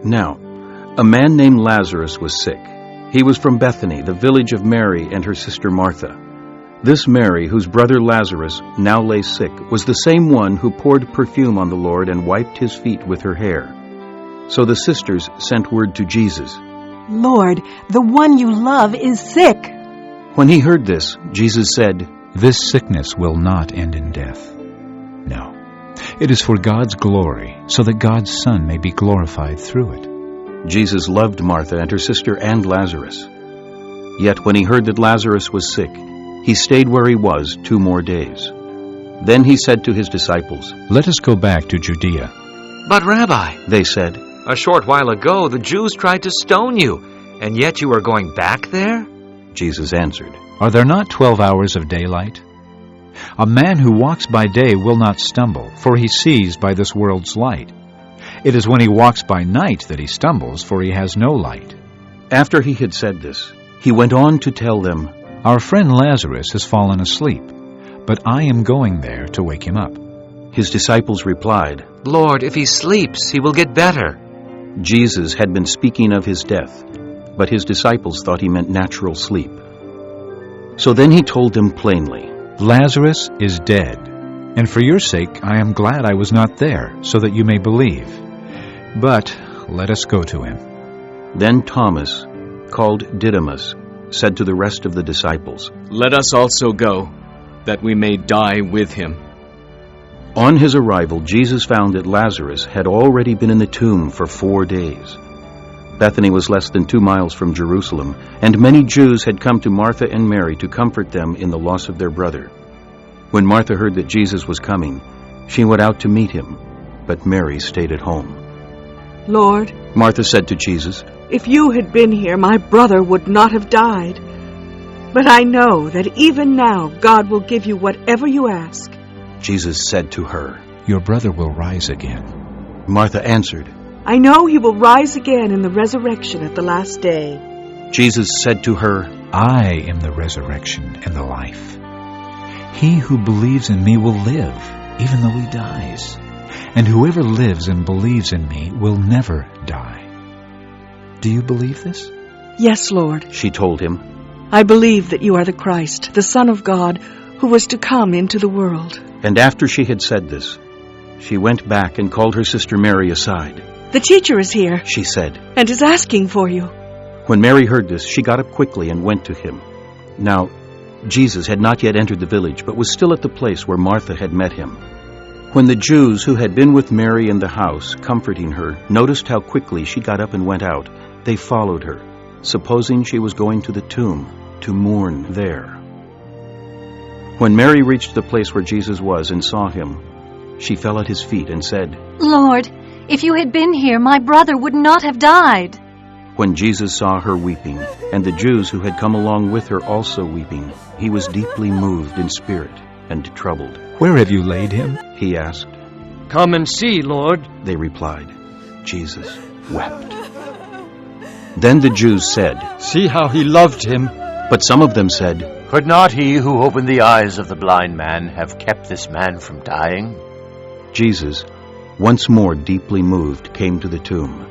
Now, a man named Lazarus was sick. He was from Bethany, the village of Mary and her sister Martha. This Mary, whose brother Lazarus now lay sick, was the same one who poured perfume on the Lord and wiped his feet with her hair. So the sisters sent word to Jesus. Lord, the one you love is sick. When he heard this, Jesus said, This sickness will not end in death. No, it is for God's glory, so that God's Son may be glorified through it. Jesus loved Martha and her sister and Lazarus. Yet when he heard that Lazarus was sick, he stayed where he was 2 more days. Then he said to his disciples, Let us go back to Judea. But Rabbi, they said, a short while ago the Jews tried to stone you, and yet you are going back there? Jesus answered, Are there not 12 hours of daylight? A man who walks by day will not stumble, for he sees by this world's light. It is when he walks by night that he stumbles, for he has no light. After he had said this, he went on to tell them, Our friend Lazarus has fallen asleep, but I am going there to wake him up. His disciples replied, Lord, if he sleeps, he will get better. Jesus had been speaking of his death, but his disciples thought he meant natural sleep. So then he told them plainly, Lazarus is dead, and for your sake I am glad I was not there, so that you may believe. But let us go to him. Then Thomas, called Didymus, said to the rest of the disciples, Let us also go, that we may die with him. On his arrival, Jesus found that Lazarus had already been in the tomb for 4 days. Bethany was less than 2 miles from Jerusalem, and many Jews had come to Martha and Mary to comfort them in the loss of their brother. When Martha heard that Jesus was coming, she went out to meet him, but Mary stayed at home. Lord, Martha said to Jesus, if you had been here, my brother would not have died. But I know that even now God will give you whatever you ask. Jesus said to her, Your brother will rise again. Martha answered, I know he will rise again in the resurrection at the last day. Jesus said to her, I am the resurrection and the life. He who believes in me will live, even though he dies. And whoever lives and believes in me will never die. Do you believe this? Yes, Lord, she told him. I believe that you are the Christ, the Son of God, who was to come into the world. And after she had said this, she went back and called her sister Mary aside. The teacher is here, she said, and is asking for you. When Mary heard this, she got up quickly and went to him. Now, Jesus had not yet entered the village, but was still at the place where Martha had met him. When the Jews who had been with Mary in the house, comforting her, noticed how quickly she got up and went out, they followed her, supposing she was going to the tomb to mourn there. When Mary reached the place where Jesus was and saw him, she fell at his feet and said, Lord, if you had been here, my brother would not have died. When Jesus saw her weeping, and the Jews who had come along with her also weeping, he was deeply moved in spirit and troubled. Where have you laid him? He asked. Come and see, Lord, they replied. Jesus wept. Then the Jews said, See how he loved him. But some of them said, Could not he who opened the eyes of the blind man have kept this man from dying? Jesus, once more deeply moved, came to the tomb.